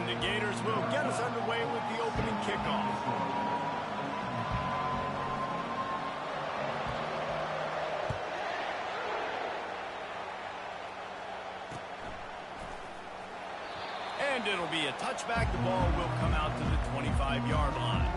And the Gators will get us underway with the opening kickoff. And it'll be a touchback. The ball will come out to the 25-yard line.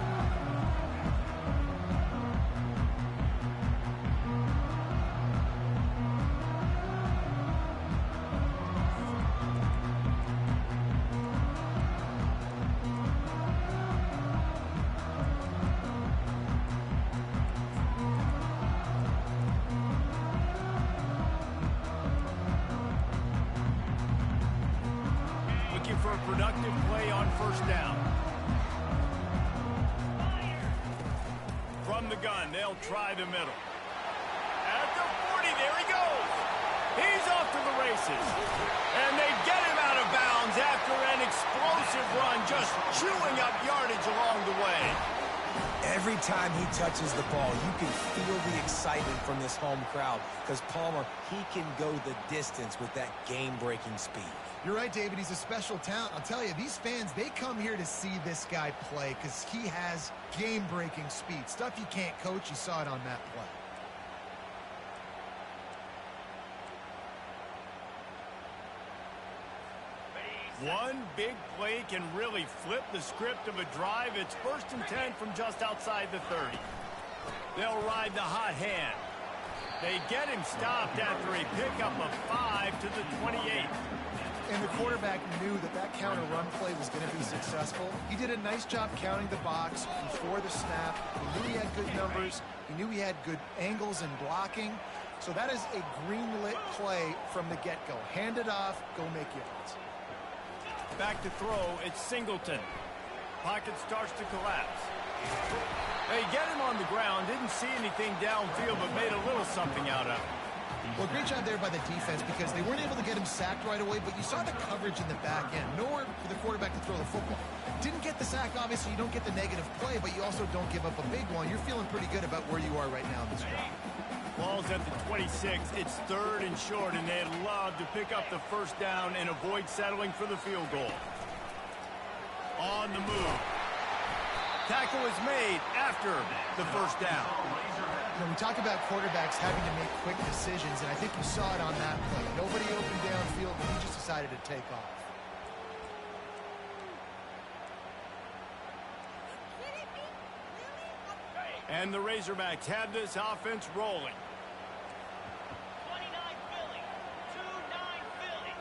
For a productive play on first down. From the gun, they'll try the middle. At the 40, there he goes. He's off to the races. And they get him out of bounds after an explosive run, just chewing up yardage along the way. Every time he touches the ball, you can feel the excitement from this home crowd because Palmer, he can go the distance with that game-breaking speed. You're right, David. He's a special talent. I'll tell you, these fans, they come here to see this guy play because he has game-breaking speed. Stuff you can't coach. You saw it on that play. One big play can really flip the script of a drive. It's 1st and 10 from just outside the 30. They'll ride the hot hand. They get him stopped after a pickup of 5 to the 28. And the quarterback knew that that counter run play was going to be successful. He did a nice job counting the box before the snap. He knew he had good numbers. He knew he had good angles and blocking. So that is a green-lit play from the get-go. Hand it off, go make yards. Back to throw, it's Singleton. Pocket starts to collapse. They get him on the ground, didn't see anything downfield, but made a little something out of it. Well, great job there by the defense because they weren't able to get him sacked right away, but you saw the coverage in the back end. Nowhere for the quarterback to throw the football. Didn't get the sack, obviously. You don't get the negative play, but you also don't give up a big one. You're feeling pretty good about where you are right now in this drive. Ball's at the 26. It's 3rd and short, and they'd love to pick up the first down and avoid settling for the field goal. On the move. Tackle is made after the first down. You know, we talk about quarterbacks having to make quick decisions, and I think you saw it on that play. Nobody opened downfield, and he just decided to take off. And the Razorbacks have this offense rolling. 29 Philly, 2-9 Philly.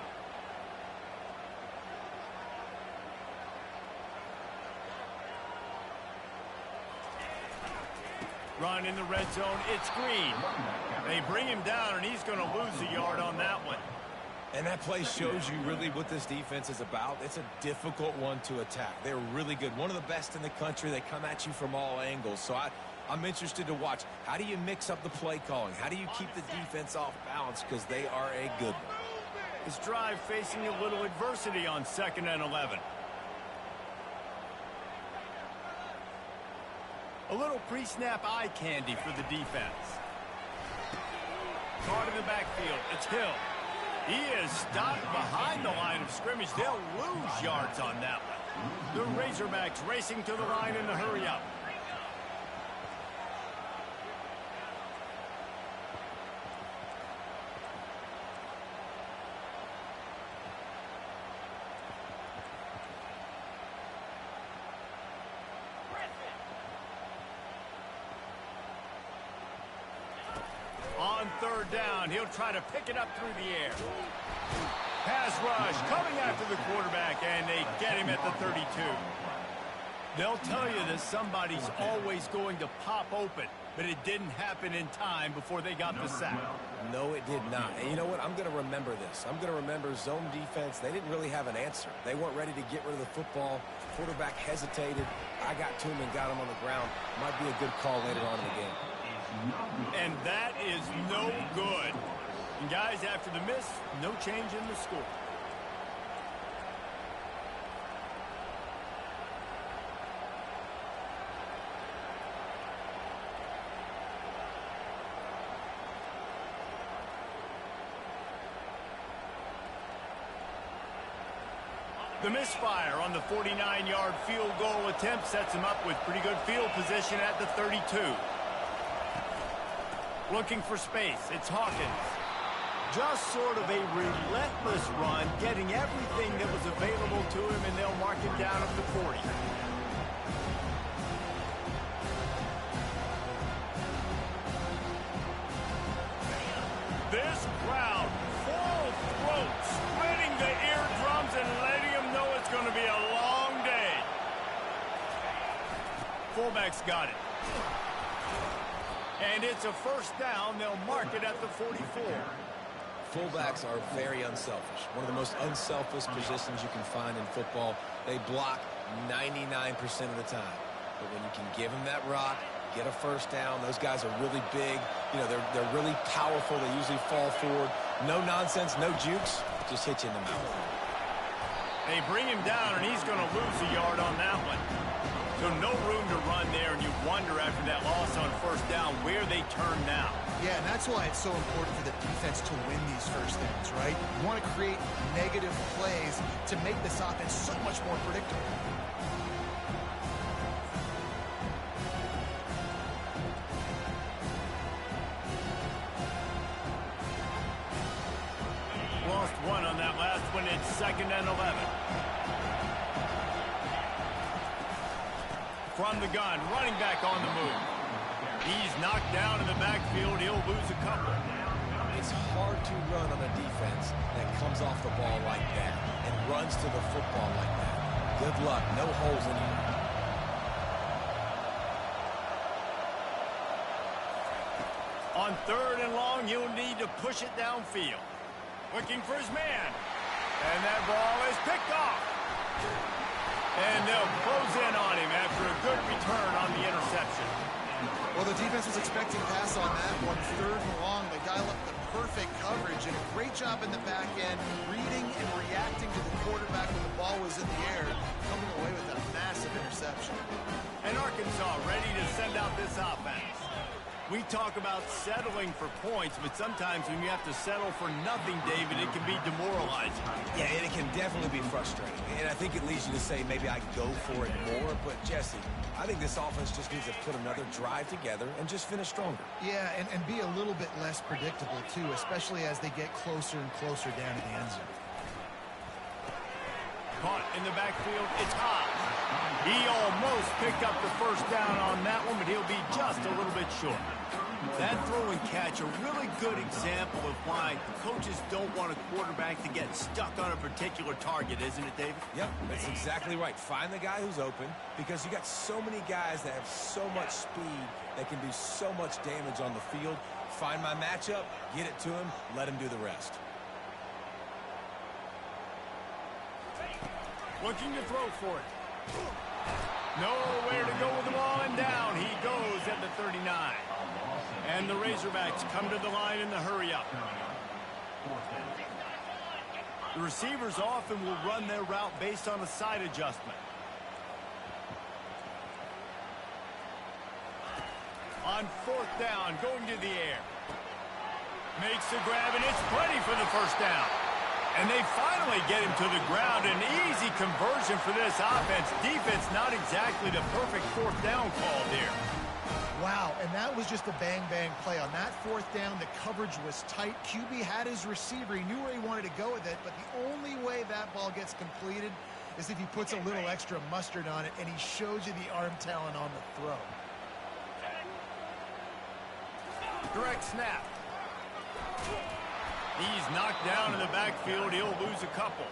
Run in the red zone, it's Green. They bring him down, and he's going to lose a yard on that one. And that play shows you really what this defense is about. It's a difficult one to attack. They're really good. One of the best in the country. They come at you from all angles. So I'm interested to watch. How do you mix up the play calling? How do you keep the defense off balance? Because they are a good one. This drive facing a little adversity on 2nd and 11. A little pre-snap eye candy for the defense. Caught in the backfield. It's Hill. He is stopped behind the line of scrimmage. They'll lose yards on that one. The Razorbacks racing to the line in the hurry-up. On 3rd down, he'll try to pick it up through the air. Pass rush coming after the quarterback, and they get him at the 32. They'll tell you that somebody's always going to pop open, but it didn't happen in time before they got the sack. No, it did not. And you know what? I'm going to remember this. I'm going to remember zone defense. They didn't really have an answer. They weren't ready to get rid of the football. Quarterback hesitated. I got to him and got him on the ground. Might be a good call later on in the game. And that is no good. And guys, after the miss, no change in the score. The misfire on the 49-yard field goal attempt sets him up with pretty good field position at the 32. Looking for space, it's Hawkins. Just sort of a relentless run, getting everything that was available to him, and they'll mark it down at the 40. This crowd, full throat, spreading the eardrums and letting them know it's going to be a long day. Fullback's got it. And it's a first down. They'll mark it at the 44. Fullbacks are very unselfish. One of the most unselfish positions you can find in football. They block 99% of the time. But when you can give them that rock, get a first down, those guys are really big. You know, they're really powerful. They usually fall forward. No nonsense, no jukes, just hit you in the mouth. They bring him down, and he's going to lose a yard on that one. So no room to run there, and you wonder after that loss on first down where they turn now. Yeah, and that's why it's so important for the defense to win these first downs, right? You want to create negative plays to make this offense so much more predictable. Lost one on that last one. It's 2nd and 11. From the gun, running back on the move. He's knocked down in the backfield. He'll lose a couple. It's hard to run on a defense that comes off the ball like that and runs to the football like that. Good luck. No holes in you. On 3rd and long, he'll need to push it downfield. Looking for his man. And that ball is picked off. And they'll close in on him after a good return on the interception. Well, the defense was expecting pass on that one. 3rd and long, they dial up the perfect coverage and a great job in the back end, reading and reacting to the quarterback when the ball was in the air, coming away with a massive interception. And Arkansas ready to send out this offense. We talk about settling for points, but sometimes when you have to settle for nothing, David, it can be demoralizing. Yeah, and it can definitely be frustrating. And I think it leads you to say maybe I go for it more. But, Jesse, I think this offense just needs to put another drive together and just finish stronger. Yeah, and be a little bit less predictable, too, especially as they get closer and closer down to the end zone. Caught in the backfield, it's Hobbs. He almost picked up the first down on that one, but he'll be just a little bit short. That throw and catch, a really good example of why coaches don't want a quarterback to get stuck on a particular target, isn't it, David? Yep, that's exactly right. Find the guy who's open, because you got so many guys that have so much speed that can do so much damage on the field. Find my matchup, get it to him, let him do the rest. Looking to throw for it. Nowhere to go with the ball, and down he goes at the 39. And the Razorbacks come to the line in the hurry-up. The receivers often will run their route based on a side adjustment. On 4th down, going to the air. Makes the grab, and it's plenty for the first down. And they finally get him to the ground. An easy conversion for this offense. Defense not exactly the perfect 4th down call there. Wow, and that was just a bang-bang play. On that 4th down, the coverage was tight. QB had his receiver. He knew where he wanted to go with it, but the only way that ball gets completed is if he puts a little extra mustard on it, and he shows you the arm talent on the throw. Direct snap. He's knocked down in the backfield. He'll lose a couple.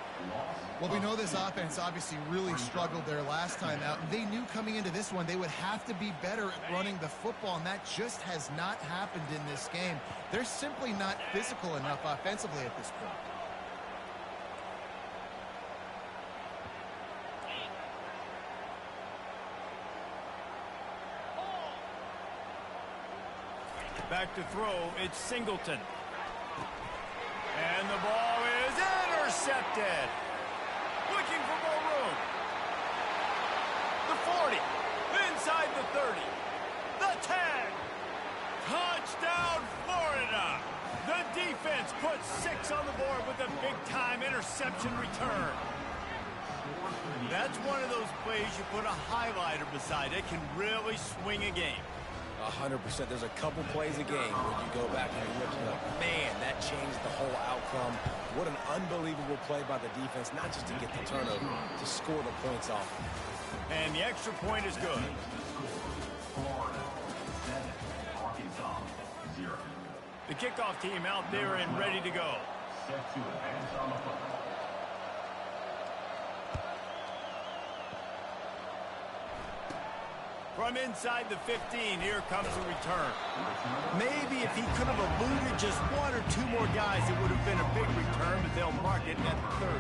Well, we know this offense obviously really struggled their last time out, and they knew coming into this one they would have to be better at running the football, and that just has not happened in this game. They're simply not physical enough offensively at this point. Back to throw, it's Singleton. And the ball is intercepted. Looking for more room. The 40, inside the 30, the 10. Touchdown, Florida. The defense puts 6 on the board with a big-time interception return. That's one of those plays you put a highlighter beside. It can really swing a game. 100%. There's a couple plays a game where you go back and you look and you're like, man, that changed the whole outcome. What an unbelievable play by the defense, not just to get the turnover, to score the points off. And the extra point is good. The kickoff team out there and ready to go. From inside the 15, here comes a return. Maybe if he could have eluded just one or two more guys, it would have been a big return, but they'll mark it at the 30.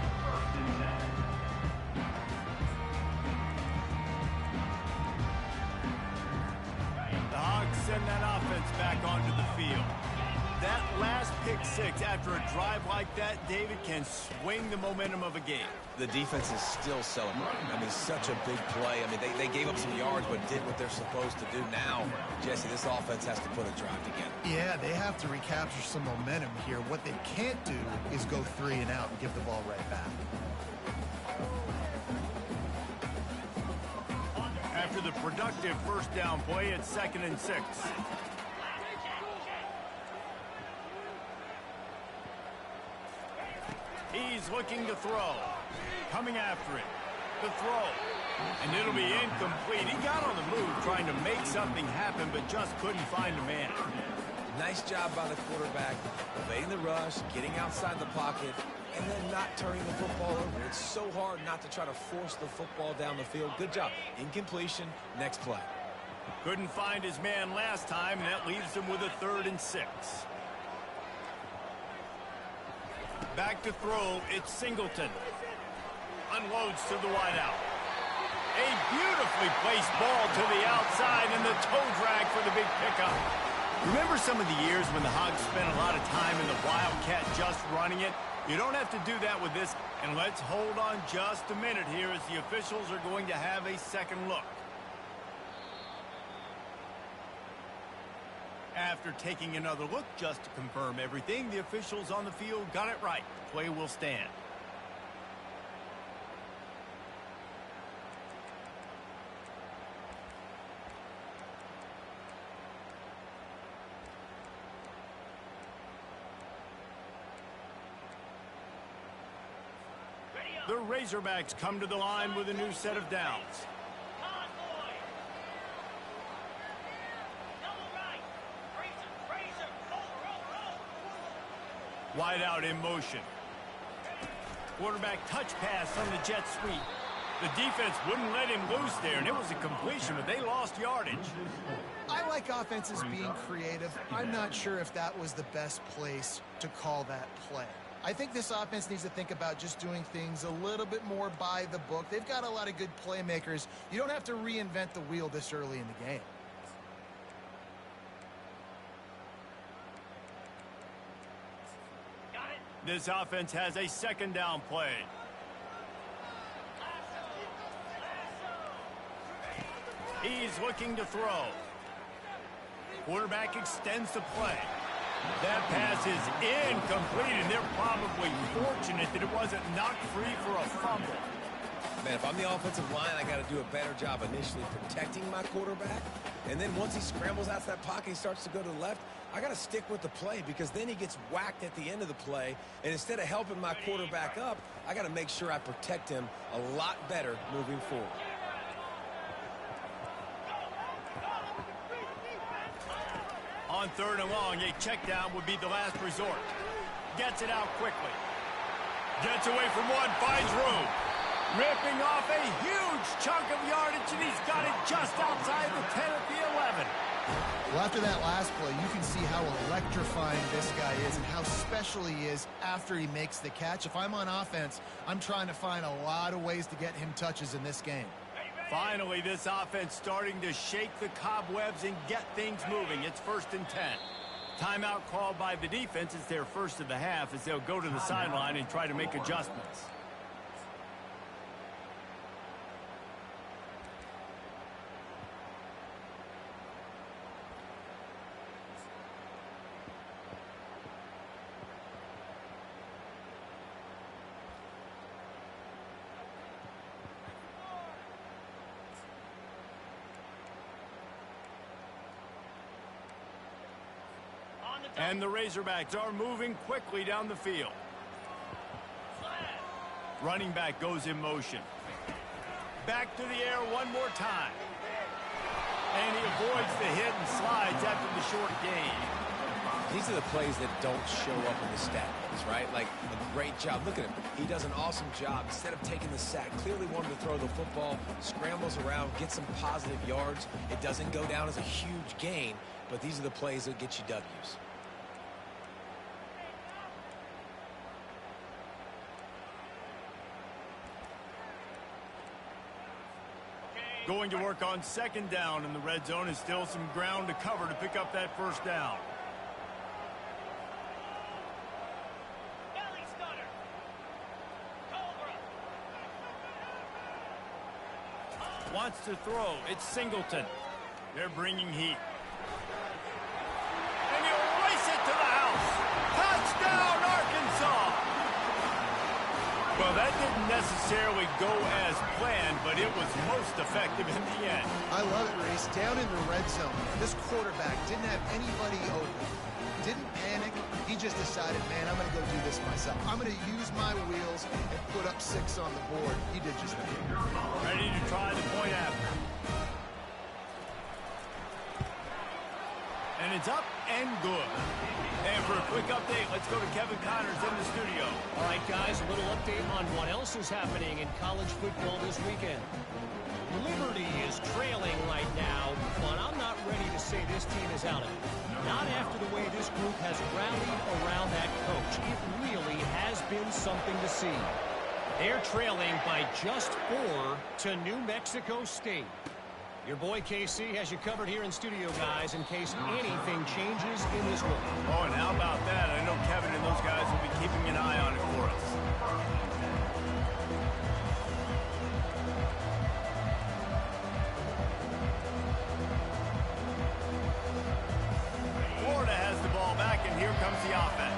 The Hogs send that offense back onto the field. That last pick six after a drive like that, David, can swing the momentum of a game. The defense is still celebrating. I mean, such a big play. I mean, they gave up some yards but did what they're supposed to do. Now, Jesse, this offense has to put a drive together. Yeah, they have to recapture some momentum here. What they can't do is go 3 and out and give the ball right back. After the productive first down play, it's 2nd and 6. He's looking to throw. Coming after it. The throw. And it'll be incomplete. He got on the move trying to make something happen, but just couldn't find a man. Nice job by the quarterback, evading the rush, getting outside the pocket, and then not turning the football over. It's so hard not to try to force the football down the field. Good job. Incompletion. Next play. Couldn't find his man last time, and that leaves him with a 3rd and 6. Back to throw, it's Singleton. Unloads to the wideout. A beautifully placed ball to the outside, and the toe drag for the big pickup. Remember some of the years when the Hogs spent a lot of time in the Wildcat just running it? You don't have to do that with this. And let's hold on just a minute here as the officials are going to have a second look. After taking another look just to confirm everything, the officials on the field got it right. Play will stand. The Razorbacks come to the line with a new set of downs. Convoy. Double right. Razor. Roll. Wide out in motion. Quarterback touch pass on the jet sweep. The defense wouldn't let him loose there, and it was a completion, but they lost yardage. I like offenses being creative. I'm not sure if that was the best place to call that play. I think this offense needs to think about just doing things a little bit more by the book. They've got a lot of good playmakers. You don't have to reinvent the wheel this early in the game. Got it. This offense has a 2nd down play. He's looking to throw. Quarterback extends the play. That pass is incomplete, and they're probably fortunate that it wasn't knocked free for a fumble. Man, if I'm the offensive line, I got to do a better job initially protecting my quarterback. And then once he scrambles out of that pocket, he starts to go to the left, I got to stick with the play because then he gets whacked at the end of the play. And instead of helping my quarterback up, I got to make sure I protect him a lot better moving forward. On 3rd and long, a check down would be the last resort. Gets it out quickly. Gets away from one, finds room. Ripping off a huge chunk of yardage, and he's got it just outside the 10 at the 11. Well, after that last play, you can see how electrifying this guy is and how special he is after he makes the catch. If I'm on offense, I'm trying to find a lot of ways to get him touches in this game. Finally, this offense starting to shake the cobwebs and get things moving. It's 1st and 10. Timeout called by the defense. It's their first of the half as they'll go to the sideline and try to make adjustments. And the Razorbacks are moving quickly down the field. Running back goes in motion. Back to the air one more time. And he avoids the hit and slides after the short gain. These are the plays that don't show up in the stat books, right? Like a great job. Look at him. He does an awesome job. Instead of taking the sack, clearly wanted to throw the football, scrambles around, gets some positive yards. It doesn't go down as a huge gain, but these are the plays that get you W's. Going to work on second down in the red zone, is still some ground to cover to pick up that first down. Belly stunner. Cobra. Wants to throw. It's Singleton. They're bringing heat. And he'll race it to the house. Touchdown, Arkansas! Well, that didn't necessarily go as planned, but it was most effective in the end. I love it, Reese. Down in the red zone, this quarterback didn't have anybody open. Didn't panic. He just decided, man, I'm going to go do this myself. I'm going to use my wheels and put up 6 on the board. He did just that. Ready to try the point after. And it's up and good. And for a quick update, let's go to Kevin Connors in the studio. All right, guys, a little update on what else is happening in college football this weekend. Liberty is trailing right now, but I'm not ready to say this team is out of it. Not after the way this group has rallied around that coach. It really has been something to see. They're trailing by just 4 to New Mexico State. Your boy KC has you covered here in studio, guys, in case anything changes in this one. Oh, and how about that? I know Kevin and those guys will be keeping an eye on it for us. Florida has the ball back, and here comes the offense.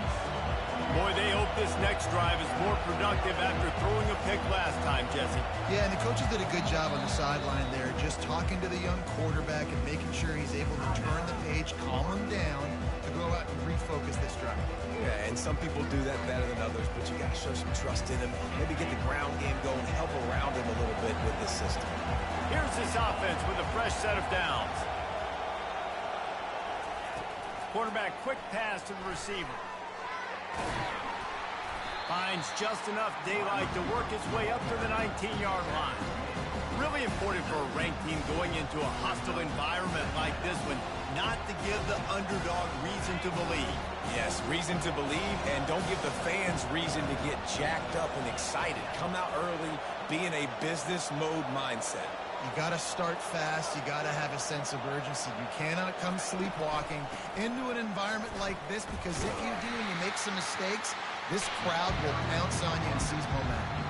Boy, they hope this next drive is more productive after throwing a pick last time, Jesse. Yeah, and the coaches did a good job on the sideline there, just talking to the young quarterback and making sure he's able to turn the page, calm him down, to go out and refocus this drive. Yeah, and some people do that better than others, but you got to show some trust in him. Maybe get the ground game going, help around him a little bit with this system. Here's this offense with a fresh set of downs. Quarterback quick pass to the receiver. Finds just enough daylight to work his way up to the 19-yard line. Really important for a ranked team going into a hostile environment like this one, not to give the underdog reason to believe. Yes, reason to believe, and don't give the fans reason to get jacked up and excited. Come out early, be in a business mode mindset. You got to start fast. You got to have a sense of urgency. You cannot come sleepwalking into an environment like this, because if you do and you make some mistakes, this crowd will pounce on you and seize momentum.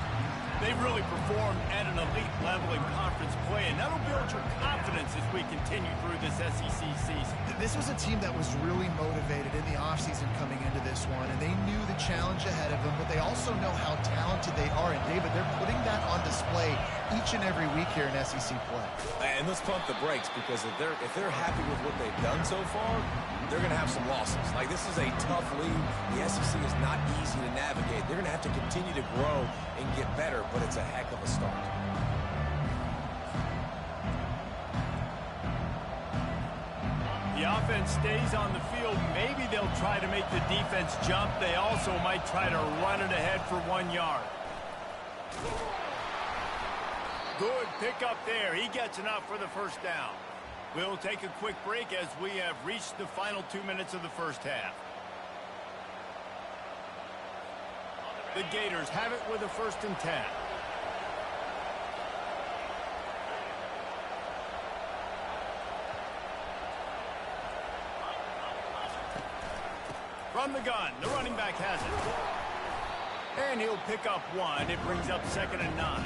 They've really performed at an elite level in conference play, and that'll build your confidence as we continue through this SEC season. This was a team that was really motivated in the offseason coming into this one, and they knew the challenge ahead of them, but they also know how talented they are. And, David, they're putting that on display each and every week here in SEC play. And let's pump the brakes, because if they're happy with what they've done so far, they're going to have some losses. Like, this is a tough league. The SEC is not easy to navigate. They're going to have to continue to grow and get better, but it's a heck of a start. The offense stays on the field. Maybe they'll try to make the defense jump. They also might try to run it ahead for 1 yard. Good pickup there. He gets enough for the first down. We'll take a quick break as we have reached the final 2 minutes of the first half. The Gators have it with a 1st and 10. From the gun, the running back has it. And he'll pick up 1. It brings up 2nd and 9.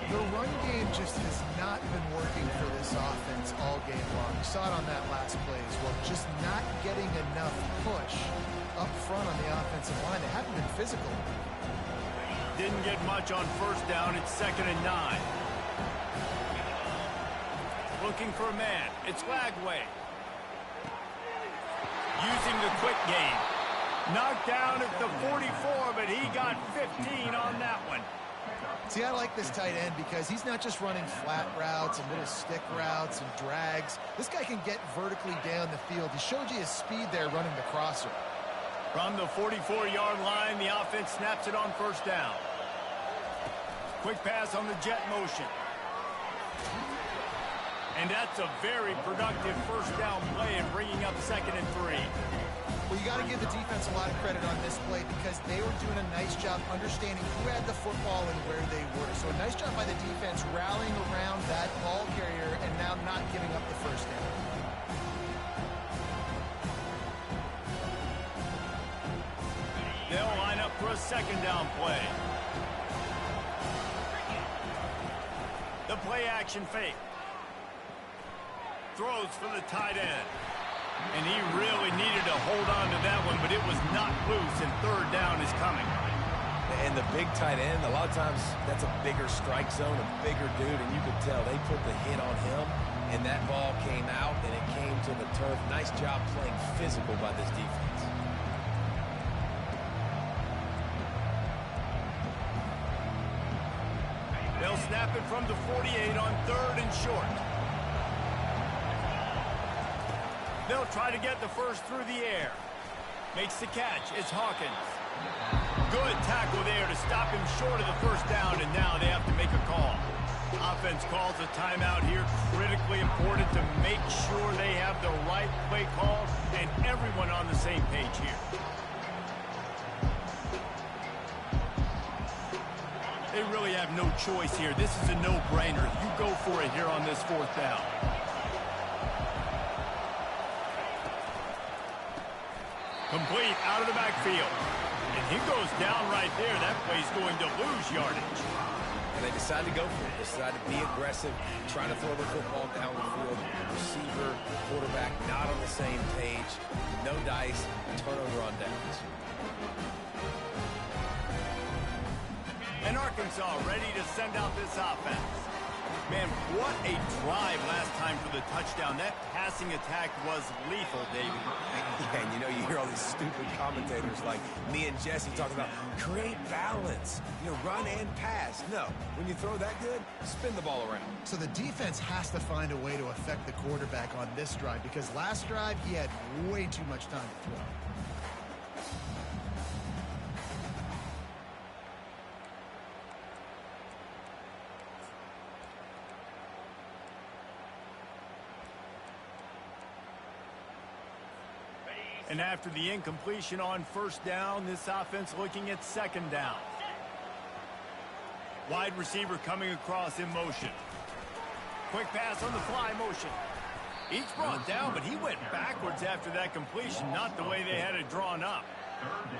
The run game just has not been working for this offense all game long. You saw it on that last play as well. Just not getting enough push up front on the offensive line. They haven't been physical. Didn't get much on 1st down. It's 2nd and 9. Looking for a man. It's Lagway. using the quick game. Knocked down at the 44, but he got 15 on that one. See, I like this tight end because he's not just running flat routes and little stick routes and drags. This guy can get vertically down the field. He showed you his speed there running the crosser. From the 44-yard line, the offense snaps it on first down. Quick pass on the jet motion. And that's a very productive first down play and bringing up 2nd and 3. Well, you got to give the defense a lot of credit on this play because they were doing a nice job understanding who had the football and where they were. So a nice job by the defense rallying around that ball carrier and now not giving up the first down. They'll line up for a 2nd down play. The play action fake. Throws for the tight end. And he really needed to hold on to that one, but it was not loose, and 3rd down is coming. And the big tight end, a lot of times that's a bigger strike zone, a bigger dude, and you could tell they put the hit on him, and that ball came out, and it came to the turf. Nice job playing physical by this defense. They'll snap it from the 48 on 3rd and short. They'll try to get the first through the air. Makes the catch. It's Hawkins. Good tackle there to stop him short of the first down, and now they have to make a call. Offense calls a timeout here. Critically important to make sure they have the right play call and everyone on the same page here. They really have no choice here. This is a no-brainer. You go for it here on this 4th down. Complete out of the backfield. And he goes down right there. That play's going to lose yardage. And they decide to go for it. Decide to be aggressive, try to throw the football down the field. Receiver, quarterback, not on the same page. No dice, turnover on downs. And Arkansas ready to send out this offense. Man, what a drive last time for the touchdown. That passing attack was lethal, David. Yeah, and you know, you hear all these stupid commentators like me and Jesse talking about create balance, run and pass. No, when you throw that good, spin the ball around. So the defense has to find a way to affect the quarterback on this drive because last drive he had way too much time to throw. And after the incompletion on first down, this offense looking at 2nd down. Wide receiver coming across in motion. Quick pass on the fly motion. Each brought down, but he went backwards after that completion, not the way they had it drawn up.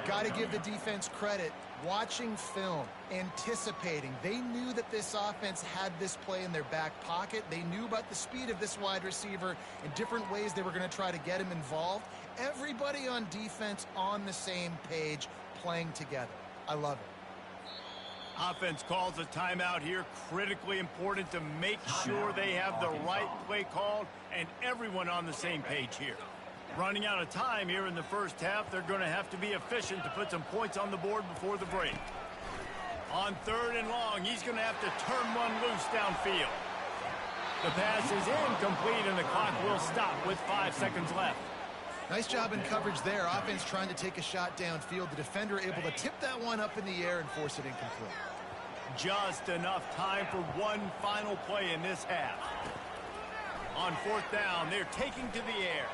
Got to give the defense credit. Watching film, anticipating. They knew that this offense had this play in their back pocket. They knew about the speed of this wide receiver and different ways they were going to try to get him involved. Everybody on defense on the same page, playing together. I love it. Offense calls a timeout here. Critically important to make sure they have the right play called and everyone on the same page here. Running out of time here in the first half. They're going to have to be efficient to put some points on the board before the break. On 3rd and long, he's going to have to turn one loose downfield. The pass is incomplete, and the clock will stop with 5 seconds left. Nice job in coverage there. Offense trying to take a shot downfield. The defender able to tip that one up in the air and force it incomplete. Just enough time for one final play in this half. On 4th down, they're taking to the air.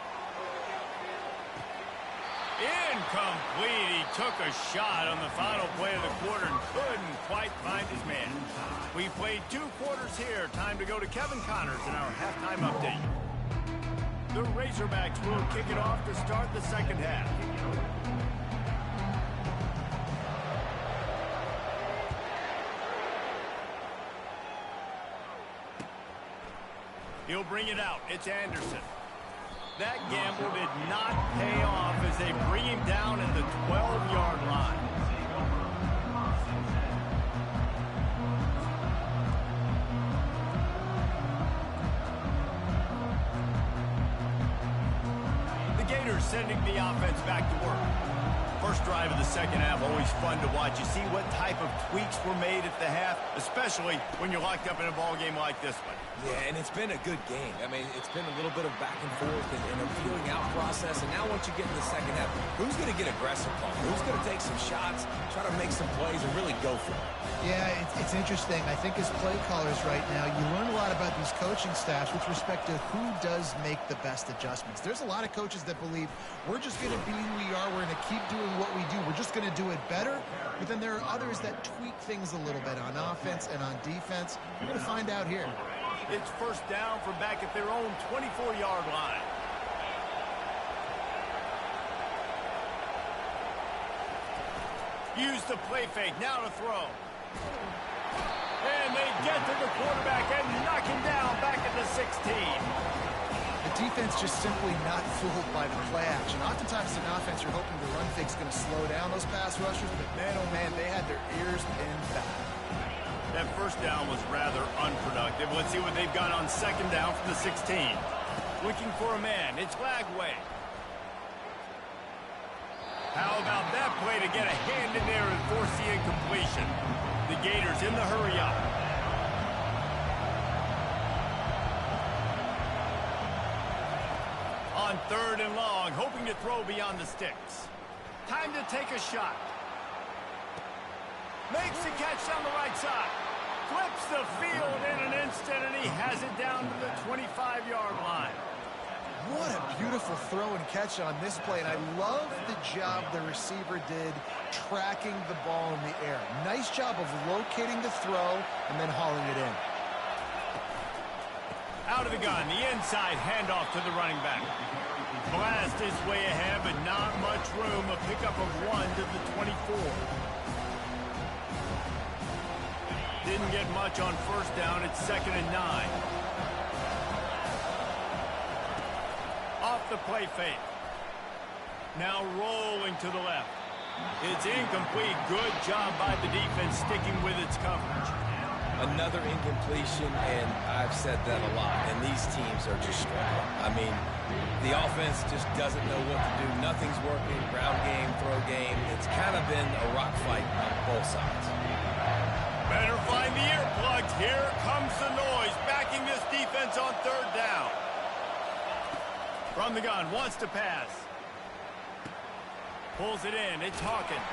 Incomplete. He took a shot on the final play of the quarter and couldn't quite find his man. We played 2 quarters here. Time to go to Kevin Connors in our halftime update. The Razorbacks will kick it off to start the second half. He'll bring it out. It's Anderson. That gamble did not pay off as they bring him down at the 12-yard line. Gators sending the offense back to work. First drive of the second half, always fun to watch. You see what type of tweaks were made at the half, especially when you're locked up in a ball game like this one. Yeah, and it's been a good game. I mean, it's been a little bit of back and forth and a feeling out process. And now once you get in the second half, who's going to get aggressive, Paul? Who's going to take some shots, try to make some plays, and really go for it? Yeah, it's interesting. I think as play callers right now, you learn a lot about these coaching staffs with respect to who does make the best adjustments. There's a lot of coaches that believe we're just going to be who we are. We're going to keep doing what we do. We're just going to do it better. But then there are others that tweak things a little bit on offense and on defense. We're going to find out here. It's first down from back at their own 24-yard line. Use the play fake. Now to throw. And they get to the quarterback and knock him down back at the 16. The defense just simply not fooled by the play action. Oftentimes, as an offense, you're hoping the run fake's going to slow down those pass rushers, but man, oh man, they had their ears pinned back. That first down was rather unproductive. Let's see what they've got on second down from the 16. Looking for a man. It's Lagway. How about that play to get a hand in there and force the incompletion? The Gators in the hurry up. On third and long, hoping to throw beyond the sticks. Time to take a shot. Makes the catch down the right side. Flips the field in an instant, and he has it down to the 25-yard line. What a beautiful throw and catch on this play, and I love the job the receiver did tracking the ball in the air. Nice job of locating the throw and then hauling it in. Out of the gun, the inside handoff to the running back. Blast his way ahead, but not much room. A pickup of 1 to the 24. Didn't get much on first down. It's 2nd and 9. Off the play fake. Now rolling to the left. It's incomplete. Good job by the defense sticking with its coverage. Another incompletion, and I've said that a lot, and these teams are just struggling. I mean, the offense just doesn't know what to do. Nothing's working. Ground game, throw game. It's kind of been a rock fight on both sides. Better find the earplugs. Here comes the noise, backing this defense on third down. From the gun, wants to pass. Pulls it in. It's Hawkins.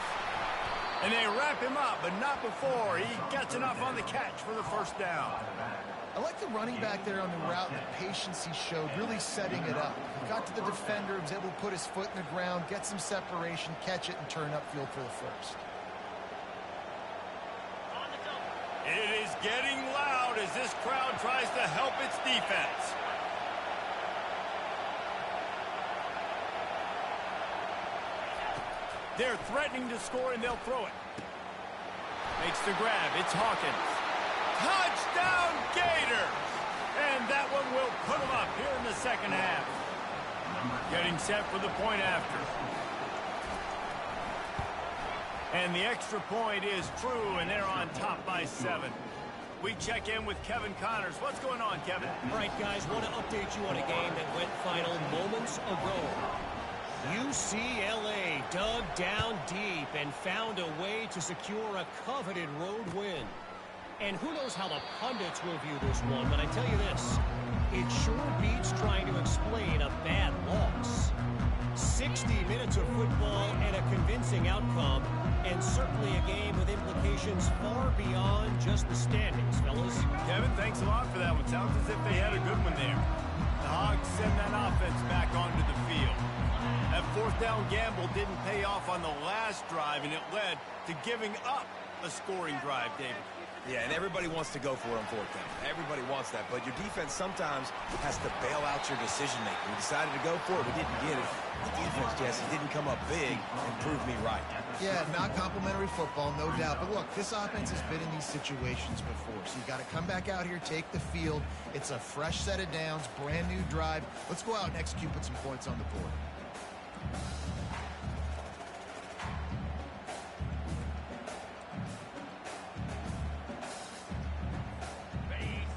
And they wrap him up, but not before he gets enough on the catch for the first down. I like the running back there on the route and the patience he showed, really setting it up. He got to the defender, was able to put his foot in the ground, get some separation, catch it, and turn upfield for the first. It is getting loud as this crowd tries to help its defense. They're threatening to score, and they'll throw it. Makes the grab. It's Hawkins. Touchdown, Gators! And that one will put them up here in the second half. Getting set for the point after. And the extra point is true, and they're on top by 7. We check in with Kevin Connors. What's going on, Kevin? All right, guys, want to update you on a game that went final moments ago. UCLA dug down deep and found a way to secure a coveted road win. And who knows how the pundits will view this one, but I tell you this, it sure beats trying to explain a bad loss. 60 minutes of football and a convincing outcome, and certainly a game with implications far beyond just the standings, fellas. Kevin, thanks a lot for that one. Sounds as if they had a good one there. The Hogs send that offense back onto the field. That fourth down gamble didn't pay off on the last drive, and it led to giving up a scoring drive, David. Yeah, and everybody wants to go for it on fourth down. Everybody wants that, but your defense sometimes has to bail out your decision-making. We decided to go for it. We didn't get it. The defense, Jesse, didn't come up big and prove me right. Yeah, not complimentary football, no doubt. But look, this offense has been in these situations before, so you got to come back out here, take the field. It's a fresh set of downs, brand new drive. Let's go out and execute, put some points on the board.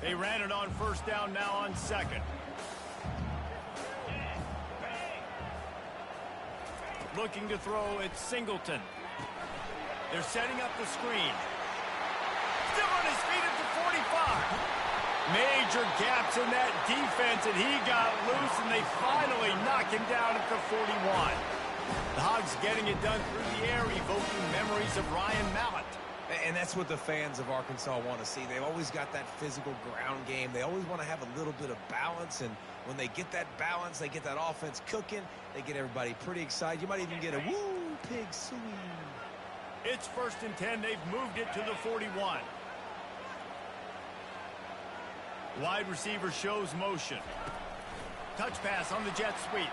They ran it on first down, now on second. looking to throw at Singleton. They're setting up the screen. Still on his feet at the 45. Major gaps in that defense, and he got loose, and they finally knock him down at the 41. The Hogs getting it done through the air, evoking memories of Ryan Mallett. And that's what the fans of Arkansas want to see. They've always got that physical ground game. They always want to have a little bit of balance, and when they get that balance, they get that offense cooking, they get everybody pretty excited. You might even get a woo, pig sweep. It's 1st and 10. They've moved it to the 41. Wide receiver shows motion. Touch pass on the jet sweep.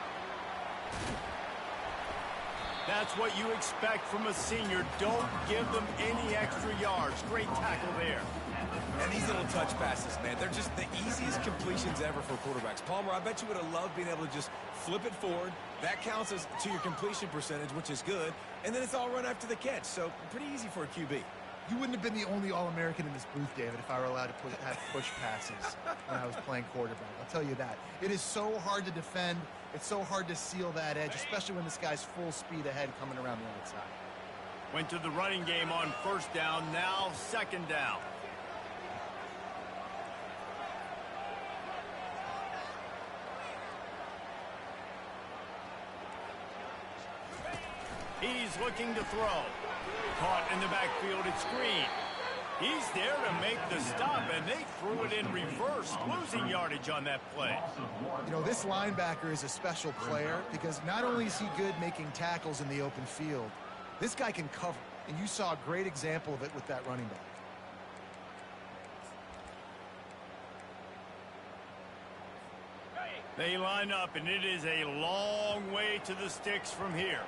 That's what you expect from a senior. Don't give them any extra yards. Great tackle there. And these little touch passes, man, they're just the easiest completions ever for quarterbacks. Palmer, I bet you would have loved being able to just flip it forward. That counts as to your completion percentage, which is good. And then it's all run after the catch. So pretty easy for a QB. You wouldn't have been the only All-American in this booth, David, if I were allowed to have push passes when I was playing quarterback. I'll tell you that. It is so hard to defend. It's so hard to seal that edge, especially when this guy's full speed ahead coming around the outside. Went to the running game on 1st down, now 2nd down. He's looking to throw. Caught in the backfield at screen. He's there to make the stop, and they threw it in reverse, losing yardage on that play. You know, this linebacker is a special player because not only is he good making tackles in the open field, this guy can cover, and you saw a great example of it with that running back. They line up, and it is a long way to the sticks from here.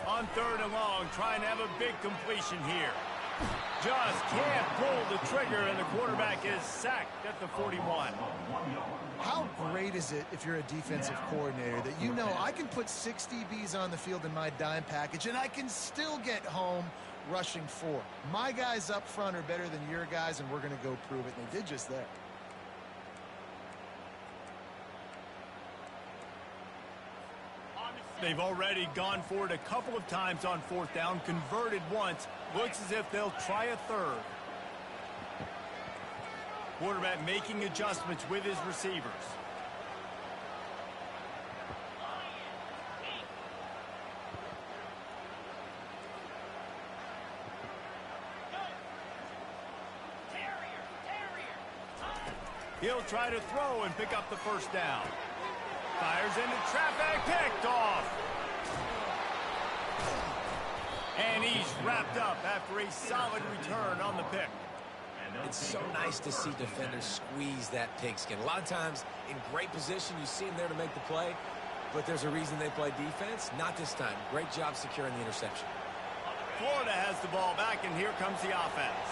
On 3rd and long, trying to have a big completion here. Just can't pull the trigger, and the quarterback is sacked at the 41. How great is it if you're a defensive coordinator that you know I can put 6 DBs on the field in my dime package and I can still get home rushing 4. My guys up front are better than your guys, and we're going to go prove it, and they did just that. They've already gone for it a couple of times on 4th down, converted once. Looks as if they'll try a 3rd. Quarterback making adjustments with his receivers. He'll try to throw and pick up the 1st down. Fires into traffic, picked off. And he's wrapped up after a solid return on the pick. It's so nice to see defenders squeeze that pigskin. A lot of times in great position, you see them there to make the play, but there's a reason they play defense. Not this time. Great job securing the interception. Florida has the ball back, and here comes the offense.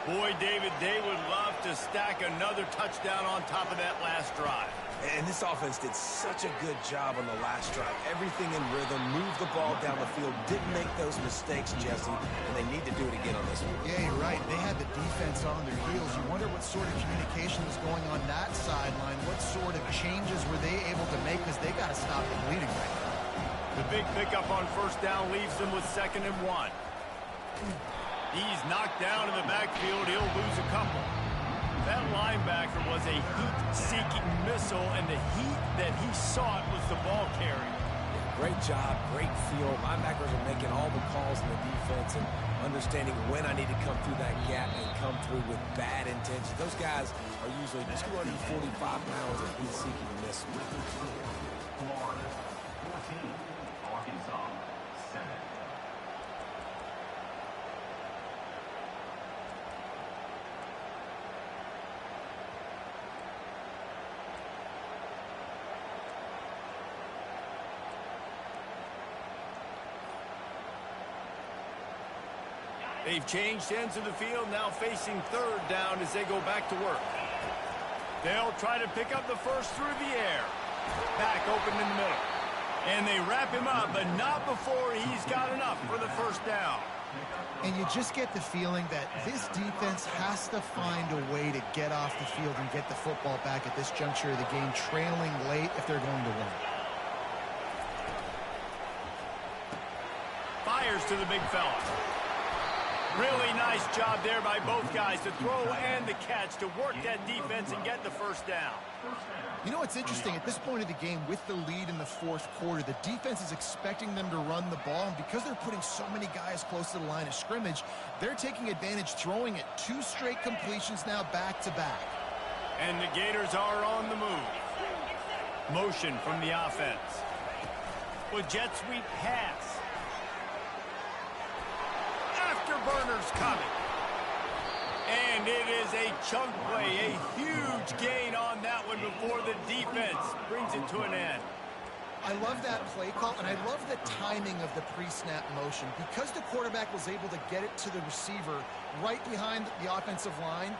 Boy, David, they would love to stack another touchdown on top of that last drive. And this offense did such a good job on the last drive. Everything in rhythm, moved the ball down the field, didn't make those mistakes, Jesse, and they need to do it again on this one. Yeah, you're right. They had the defense on their heels. You wonder what sort of communication was going on that sideline. What sort of changes were they able to make, because they got to stop the bleeding right now. The big pickup on 1st down leaves them with 2nd and 1. He's knocked down in the backfield. He'll lose a couple. That linebacker was a heat-seeking missile, and the heat that he sought was the ball carrier. Great job, great feel. Linebackers are making all the calls in the defense and understanding when I need to come through that gap and come through with bad intentions. Those guys are usually 245 pounds of heat-seeking missile. Florida 14, Arkansas 7. They've changed ends of the field, now facing 3rd down as they go back to work. They'll try to pick up the 1st through the air. Back open in the middle. And they wrap him up, but not before he's got enough for the first down. And you just get the feeling that this defense has to find a way to get off the field and get the football back at this juncture of the game, trailing late if they're going to win. Fires to the big fella. Really nice job there by both guys to throw and the catch to work that defense and get the first down. You know what's interesting? At this point of the game, with the lead in the fourth quarter, the defense is expecting them to run the ball, and because they're putting so many guys close to the line of scrimmage, they're taking advantage, throwing it 2 straight completions now back-to-back. And the Gators are on the move. Motion from the offense. With jet sweep pass. Afterburners coming. And it is a chunk play, a huge gain on that one before the defense brings it to an end. I love that play call, and I love the timing of the pre-snap motion. Because the quarterback was able to get it to the receiver right behind the offensive line,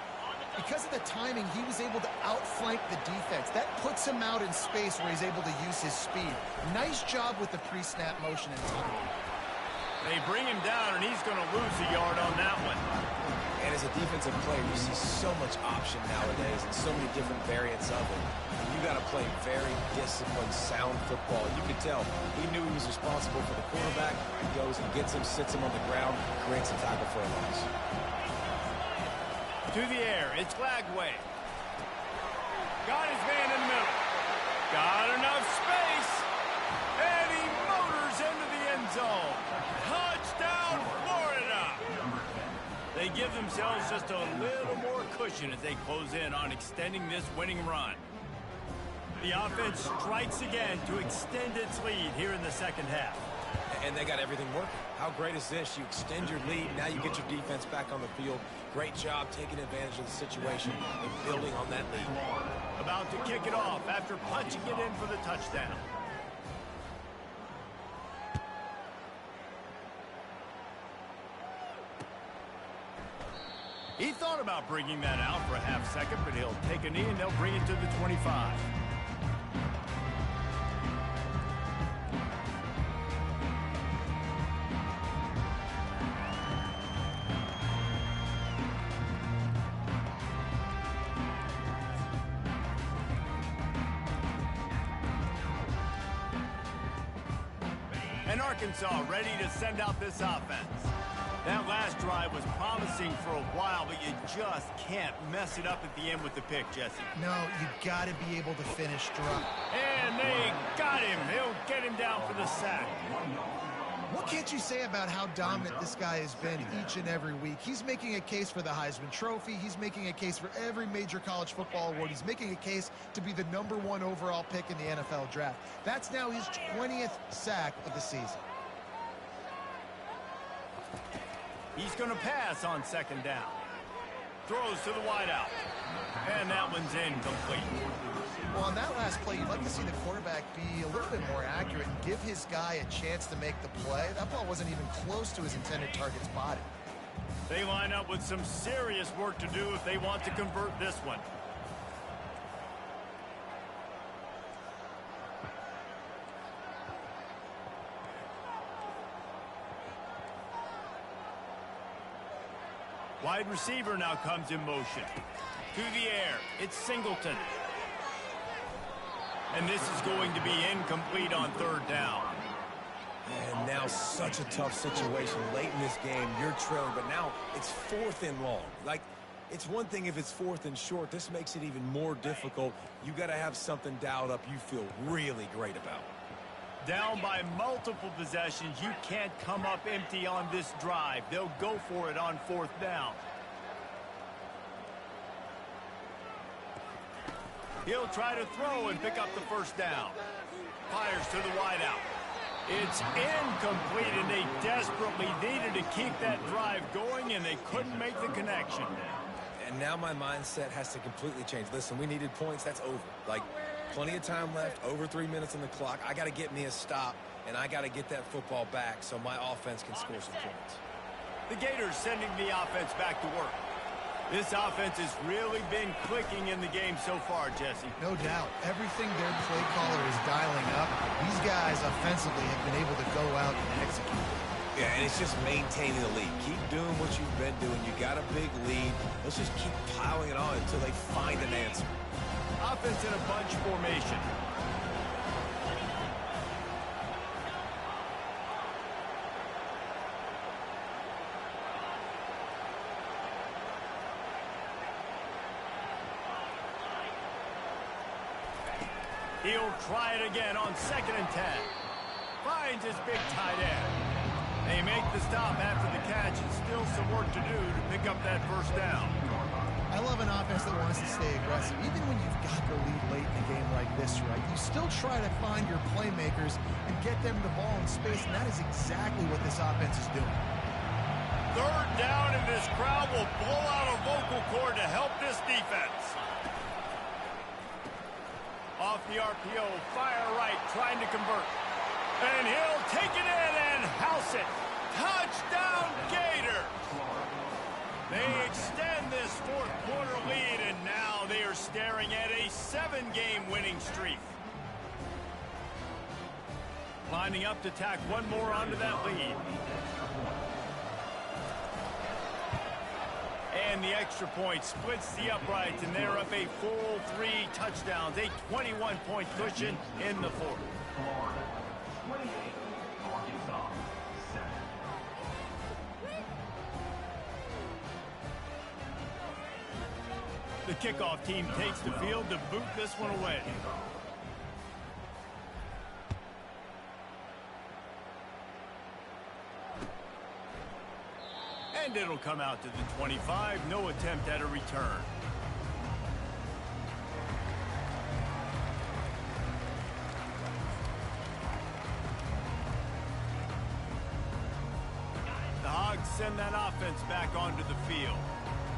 because of the timing, he was able to outflank the defense. That puts him out in space where he's able to use his speed. Nice job with the pre-snap motion and timing. They bring him down, and he's going to lose a yard on that one. And as a defensive player, you see so much option nowadays and so many different variants of it. You got to play very disciplined, sound football. You could tell he knew he was responsible for the quarterback. He goes and gets him, sits him on the ground, creates a tackle for a loss. To the air, it's Lagway. Got his man in the middle. Got enough space. And he motors into the end zone. Touchdown, Florida. They give themselves just a little more cushion as they close in on extending this winning run. The offense strikes again to extend its lead here in the second half. And they got everything working. How great is this? You extend your lead. Now you get your defense back on the field. Great job taking advantage of the situation and building on that lead. About to kick it off after punching it in for the touchdown. He thought about bringing that out for a half second, but he'll take a knee and they'll bring it to the 25. And Arkansas ready to send out this offense. That last drive was promising for a while, but you just can't mess it up at the end with the pick, Jesse. No, you got to be able to finish strong. And they got him. He'll get him down for the sack. What can't you say about how dominant this guy has been each and every week? He's making a case for the Heisman Trophy. He's making a case for every major college football award. He's making a case to be the #1 overall pick in the NFL draft. That's now his 20th sack of the season. He's going to pass on second down. Throws to the wideout. And that one's incomplete. Well, on that last play, you'd like to see the quarterback be a little bit more accurate and give his guy a chance to make the play. That ball wasn't even close to his intended target's body. They line up with some serious work to do if they want to convert this one. Wide receiver now comes in motion. To the air, it's Singleton. And this is going to be incomplete on third down. And now such a tough situation late in this game. You're trailing, but now it's 4th and long. Like, it's one thing if it's 4th and short. This makes it even more difficult. You got to have something dialed up you feel really great about. Down by multiple possessions, you can't come up empty on this drive. They'll go for it on 4th down. He'll try to throw and pick up the first down. Fires to the wideout. It's incomplete, and they desperately needed to keep that drive going, and they couldn't make the connection. And now my mindset has to completely change. Listen, we needed points. That's over. Like, plenty of time left, over 3 minutes on the clock. I got to get me a stop, and I got to get that football back so my offense can score some points. The Gators sending the offense back to work. This offense has really been clicking in the game so far, Jesse. No doubt. Everything their play caller is dialing up, these guys offensively have been able to go out and execute. Yeah, and it's just maintaining the lead. Keep doing what you've been doing. You got a big lead. Let's just keep piling it on until they find an answer. Offense in a bunch formation. He'll try it again on 2nd and 10. Finds his big tight end. They make the stop after the catch and still some work to do to pick up that first down. I love an offense that wants to stay aggressive. Even when you've got the lead late in a game like this, right, you still try to find your playmakers and get them the ball in space, and that is exactly what this offense is doing. 3rd down, and this crowd will blow out a vocal cord to help this defense. Off the RPO, fire right, trying to convert. And he'll take it in and house it. Touchdown, Gator! They extend this 4th quarter lead, and now they are staring at a 7-game winning streak. Lining up to tack one more onto that lead. And the extra point splits the uprights, and they're up a full 3 touchdowns, a 21-point cushion in the 4th. Florida 28, Arkansas 7. The kickoff team takes the field to boot this one away. And it'll come out to the 25. No attempt at a return. The Hogs send that offense back onto the field.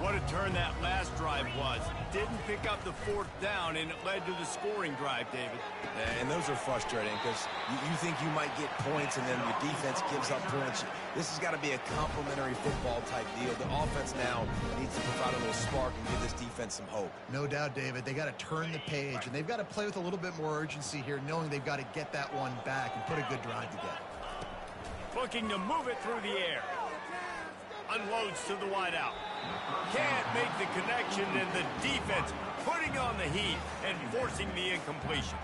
What a turn that last drive was. Didn't pick up the 4th down, and it led to the scoring drive, David. And those are frustrating because you think you might get points and then your defense gives up points. This has got to be a complementary football type deal. The offense now needs to provide a little spark and give this defense some hope. No doubt, David. They got to turn the page, and they've got to play with a little bit more urgency here, knowing they've got to get that one back and put a good drive together. Looking to move it through the air. Unloads to the wideout. Can't make the connection, and the defense putting on the heat and forcing the incompletion.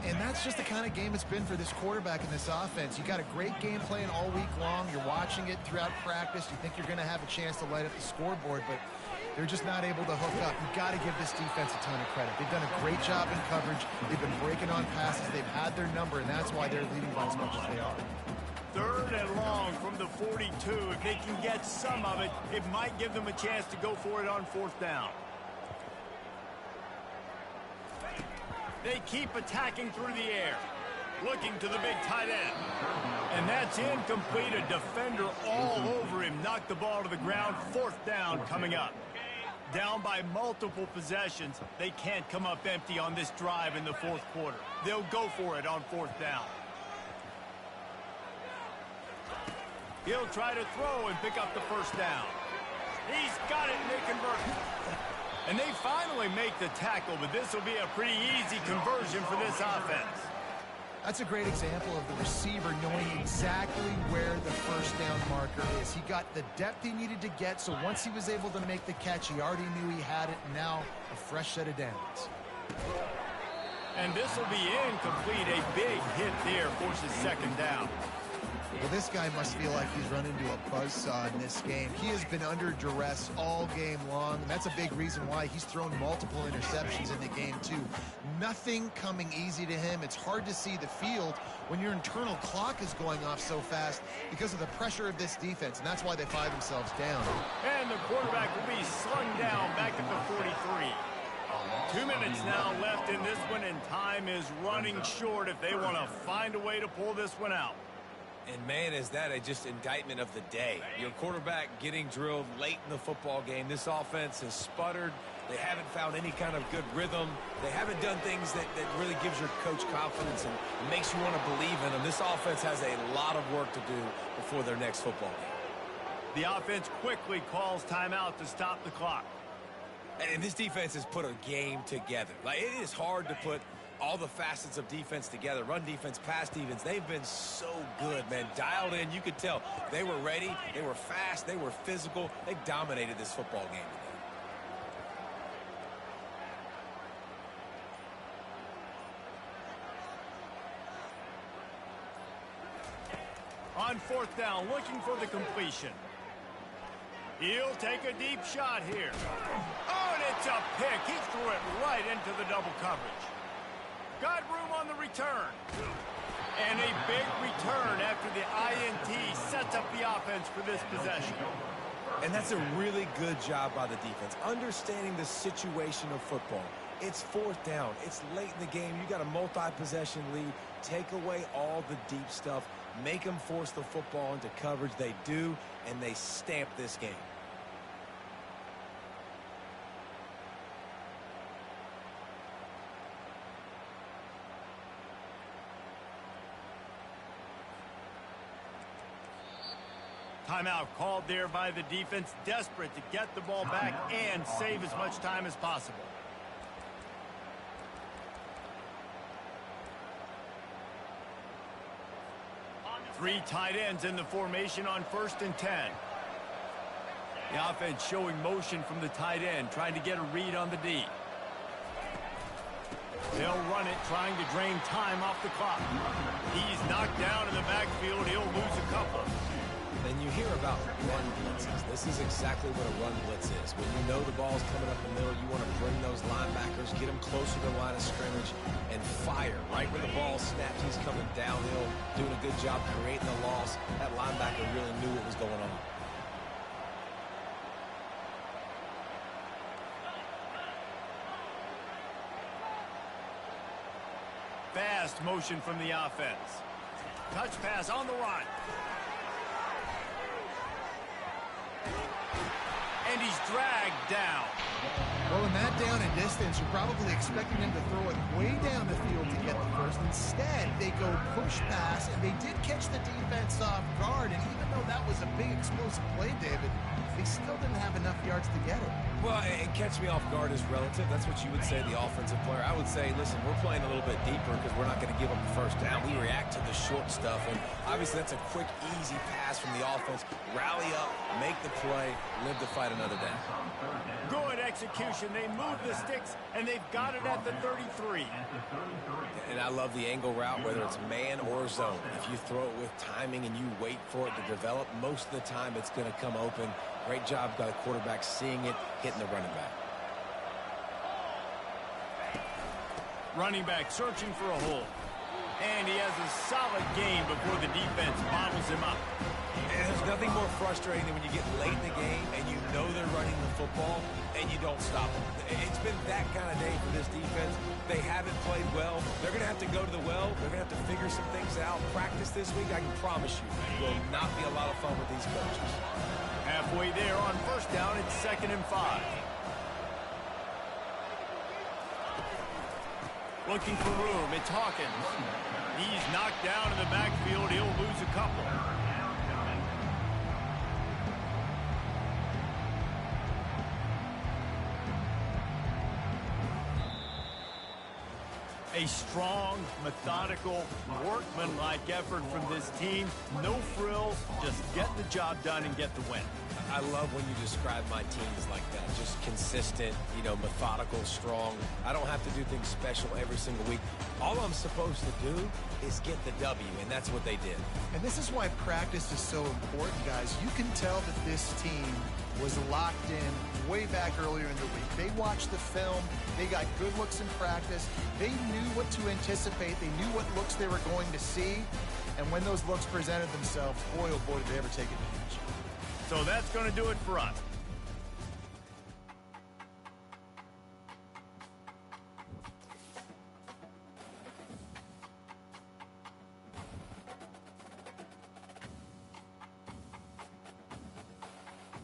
And that's just the kind of game it's been for this quarterback in this offense. You got a great game plan all week long. You're watching it throughout practice. You think you're going to have a chance to light up the scoreboard, but they're just not able to hook up. You've got to give this defense a ton of credit. They've done a great job in coverage. They've been breaking on passes. They've had their number, and that's why they're leading by as much as they are. 3rd and long from the 42. If they can get some of it, it might give them a chance to go for it on 4th down. They keep attacking through the air. Looking to the big tight end. And that's incomplete. A defender all over him. Knocked the ball to the ground. 4th down coming up. Down by multiple possessions. They can't come up empty on this drive in the 4th quarter. They'll go for it on 4th down. He'll try to throw and pick up the first down. He's got it, and they convert. And they finally make the tackle, but this will be a pretty easy conversion for this offense. That's a great example of the receiver knowing exactly where the first down marker is. He got the depth he needed to get, so once he was able to make the catch, he already knew he had it, and now a fresh set of downs. And this will be incomplete. A big hit there forces 2nd down. Well, this guy must feel like he's run into a buzzsaw in this game. He has been under duress all game long, and that's a big reason why he's thrown multiple interceptions in the game, too. Nothing coming easy to him. It's hard to see the field when your internal clock is going off so fast because of the pressure of this defense, and that's why they find themselves down. And the quarterback will be slung down back at the 43. 2 minutes now left in this one, and time is running short if they want to find a way to pull this one out. And, man, is that a just indictment of the day. Your quarterback getting drilled late in the football game. This offense has sputtered. They haven't found any kind of good rhythm. They haven't done things that really gives your coach confidence and makes you want to believe in them. This offense has a lot of work to do before their next football game. The offense quickly calls timeout to stop the clock. And this defense has put a game together. Like, it is hard to put all the facets of defense together. Run defense, pass defense. They've been so good, man. Dialed in. You could tell they were ready. They were fast. They were physical. They dominated this football game today. On fourth down, looking for the completion. He'll take a deep shot here. Oh, and it's a pick. He threw it right into the double coverage. Got room on the return. And a big return after the INT sets up the offense for this possession. And that's a really good job by the defense, understanding the situation of football. It's fourth down. It's late in the game. You got a multi-possession lead. Take away all the deep stuff. Make them force the football into coverage. They do, and they stamp this game. Timeout called there by the defense, desperate to get the ball back and save as much time as possible. Three tight ends in the formation on 1st and 10. The offense showing motion from the tight end, trying to get a read on the D. They'll run it, trying to drain time off the clock. He's knocked down in the backfield. He'll lose a couple. Then you hear about run blitzes. This is exactly what a run blitz is. When you know the ball's coming up the middle, you want to bring those linebackers, get them closer to the line of scrimmage, and fire. Right when the ball snaps, he's coming downhill, doing a good job creating the loss. That linebacker really knew what was going on. Fast motion from the offense. Touch pass on the run. And he's dragged down. Well, in that down and distance, you're probably expecting him to throw it way down the field to get the first. Instead, they go push pass, and they did catch the defense off guard. And even though that was a big explosive play, David, they still didn't have enough yards to get it. Well, and catch me off guard is relative. That's what you would say, the offensive player. I would say, listen, we're playing a little bit deeper because we're not going to give them the first down. We react to the short stuff, and obviously that's a quick, easy pass from the offense. Rally up, make the play, live to fight another down. Good execution. They move the sticks, and they've got it at the 33. And I love the angle route, whether it's man or zone. If you throw it with timing and you wait for it to develop, most of the time it's going to come open. Great job by the quarterback seeing it, hitting the running back. Running back searching for a hole. And he has a solid game before the defense bottles him up. And there's nothing more frustrating than when you get late in the game and you know they're running the football and you don't stop them. It's been that kind of day for this defense. They haven't played well. They're going to have to go to the well. They're going to have to figure some things out. Practice this week, I can promise you, it will not be a lot of fun with these coaches. Halfway there on first down, it's 2nd and 5. Looking for room, it's Hawkins. He's knocked down in the backfield. He'll lose a couple. A strong, methodical, workmanlike effort from this team. No frills, just get the job done and get the win. I love when you describe my teams like that. Just consistent, methodical, strong. I don't have to do things special every single week. All I'm supposed to do is get the W, and that's what they did. And this is why practice is so important, guys. You can tell that this team was locked in way back earlier in the week. They watched the film. They got good looks in practice. They knew what to anticipate. They knew what looks they were going to see. And when those looks presented themselves, boy, oh boy, did they ever take advantage. So that's going to do it for us.